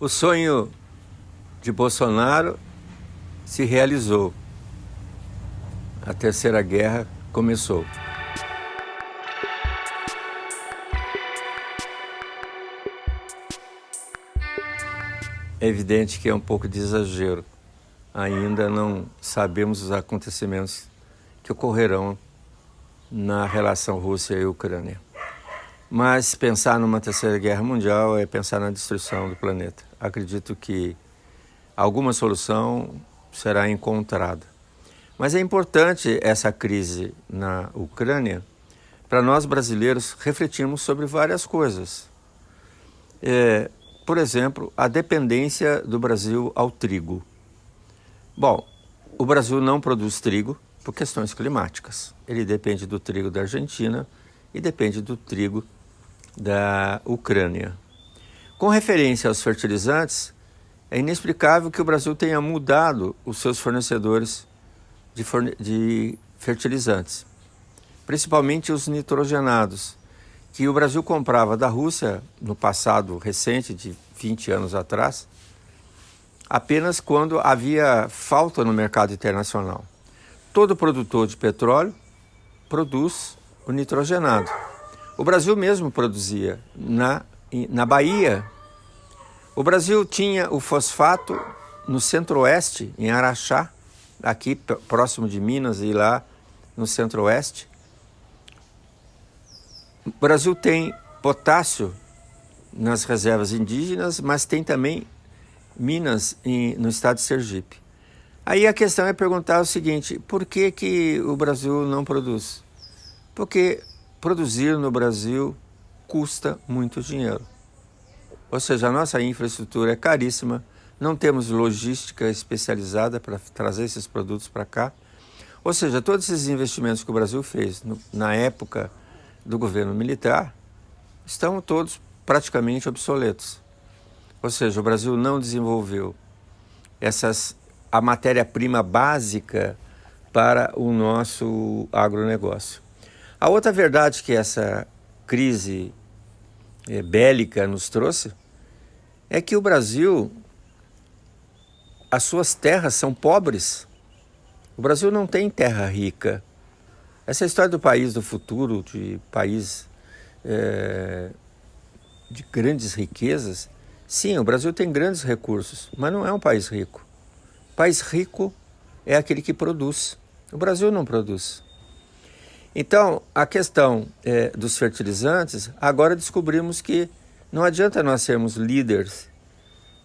O sonho de Bolsonaro se realizou. A Terceira Guerra começou. É evidente que é um pouco de exagero. Ainda não sabemos os acontecimentos que ocorrerão na relação Rússia e Ucrânia. Mas pensar numa terceira guerra mundial é pensar na destruição do planeta. Acredito que alguma solução será encontrada. Mas é importante essa crise na Ucrânia para nós brasileiros refletirmos sobre várias coisas. Por exemplo, a dependência do Brasil ao trigo. Bom, o Brasil não produz trigo por questões climáticas. Ele depende do trigo da Argentina e depende do trigo da Ucrânia. Com referência aos fertilizantes, é inexplicável que o Brasil tenha mudado os seus fornecedores de fertilizantes, principalmente os nitrogenados, que o Brasil comprava da Rússia no passado recente, de 20 anos atrás, apenas quando havia falta no mercado internacional. Todo produtor de petróleo produz o nitrogenado. O Brasil mesmo produzia. Na Bahia, o Brasil tinha o fosfato no centro-oeste, em Araxá, aqui próximo de Minas e lá no centro-oeste. O Brasil tem potássio nas reservas indígenas, mas tem também minas no estado de Sergipe. Aí a questão é perguntar o seguinte: por que o Brasil não produz? Porque produzir no Brasil custa muito dinheiro. Ou seja, a nossa infraestrutura é caríssima, não temos logística especializada para trazer esses produtos para cá. Ou seja, todos esses investimentos que o Brasil fez na época do governo militar estão todos praticamente obsoletos. Ou seja, o Brasil não desenvolveu a matéria-prima básica para o nosso agronegócio. A outra verdade que essa crise bélica nos trouxe é que o Brasil, as suas terras são pobres. O Brasil não tem terra rica. Essa história do país do futuro, de país de grandes riquezas, sim, o Brasil tem grandes recursos, mas não é um país rico. O país rico é aquele que produz. O Brasil não produz. Então, a questão dos fertilizantes, agora descobrimos que não adianta nós sermos líderes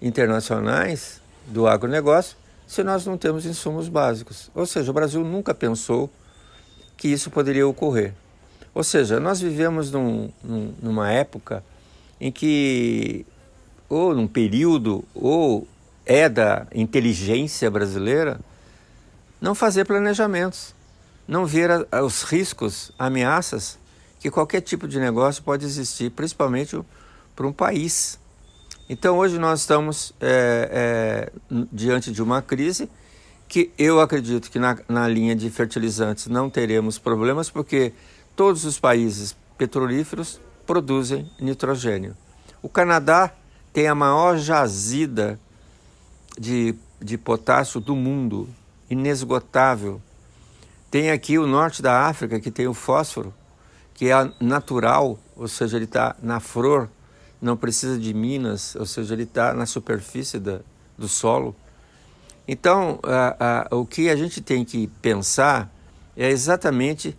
internacionais do agronegócio se nós não temos insumos básicos. Ou seja, o Brasil nunca pensou que isso poderia ocorrer. Ou seja, nós vivemos numa época em que, ou num período, ou é da inteligência brasileira, não fazer planejamentos, não ver os riscos, ameaças que qualquer tipo de negócio pode existir, principalmente para um país. Então hoje nós estamos diante de uma crise que eu acredito que na linha de fertilizantes não teremos problemas, porque todos os países petrolíferos produzem nitrogênio. O Canadá tem a maior jazida de potássio do mundo, inesgotável. Tem aqui o norte da África, que tem o fósforo, que é natural, ou seja, ele está na flor, não precisa de minas, ou seja, ele está na superfície do solo. Então, o que a gente tem que pensar é exatamente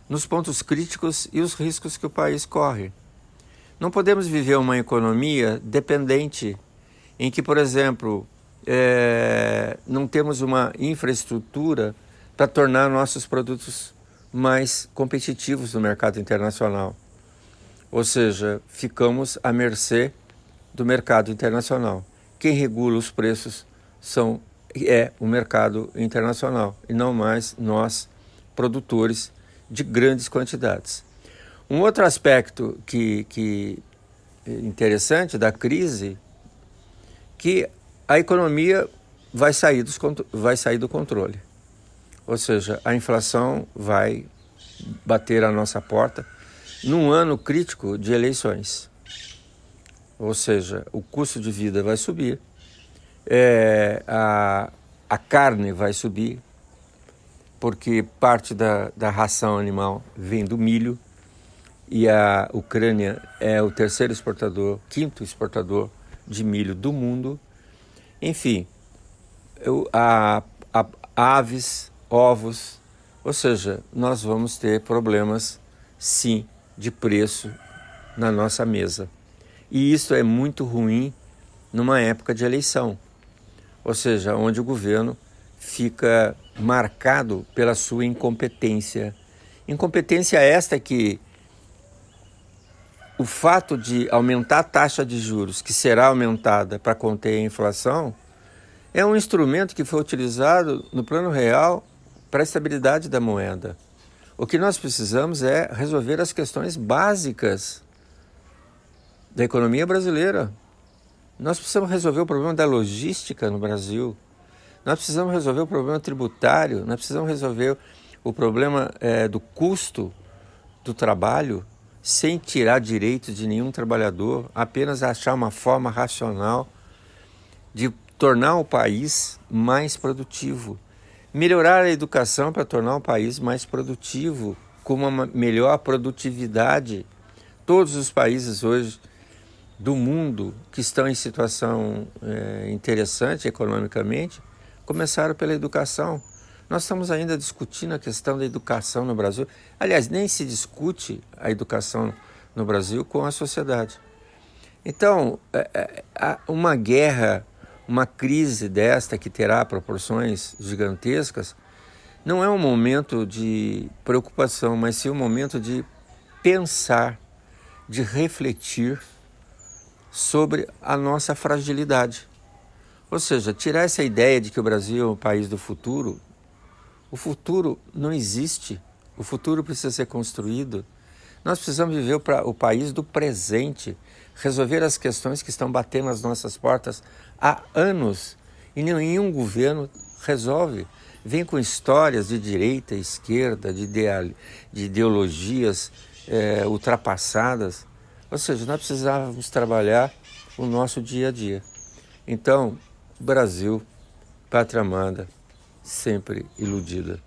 nos pontos críticos e os riscos que o país corre. Não podemos viver uma economia dependente, em que, por exemplo, não temos uma infraestrutura para tornar nossos produtos mais competitivos no mercado internacional. Ou seja, ficamos à mercê do mercado internacional. Quem regula os preços é o mercado internacional e não mais nós, produtores de grandes quantidades. Um outro aspecto que interessante da crise, que a economia vai sair do controle. Ou seja, a inflação vai bater à nossa porta num ano crítico de eleições. ou seja, o custo de vida vai subir, a carne vai subir, porque parte da ração animal vem do milho, e a Ucrânia é o terceiro exportador, quinto exportador de milho do mundo. Enfim, aves, ovos, ou seja, nós vamos ter problemas, sim, de preço na nossa mesa. E isso é muito ruim numa época de eleição, ou seja, onde o governo fica marcado pela sua incompetência. Incompetência esta que o fato de aumentar a taxa de juros, que será aumentada para conter a inflação, é um instrumento que foi utilizado no plano real para a estabilidade da moeda. O que nós precisamos é resolver as questões básicas da economia brasileira. Nós precisamos resolver o problema da logística no Brasil. Nós precisamos resolver o problema tributário. Nós precisamos resolver o problema do custo do trabalho, sem tirar direitos de nenhum trabalhador, apenas achar uma forma racional de tornar o país mais produtivo. Melhorar a educação para tornar o país mais produtivo, com uma melhor produtividade. Todos os países hoje do mundo que estão em situação interessante economicamente começaram pela educação. Nós estamos ainda discutindo a questão da educação no Brasil. Aliás, nem se discute a educação no Brasil com a sociedade. Então, uma guerra, uma crise desta que terá proporções gigantescas, não é um momento de preocupação, mas sim um momento de pensar, de refletir sobre a nossa fragilidade. Ou seja, tirar essa ideia de que o Brasil é um país do futuro. O futuro não existe, o futuro precisa ser construído. Nós precisamos viver o país do presente, resolver as questões que estão batendo nas nossas portas há anos e nenhum governo resolve. Vem com histórias de direita, esquerda, de ideologias ultrapassadas. Ou seja, nós precisávamos trabalhar o nosso dia a dia. Então, Brasil, pátria amada, sempre iludida.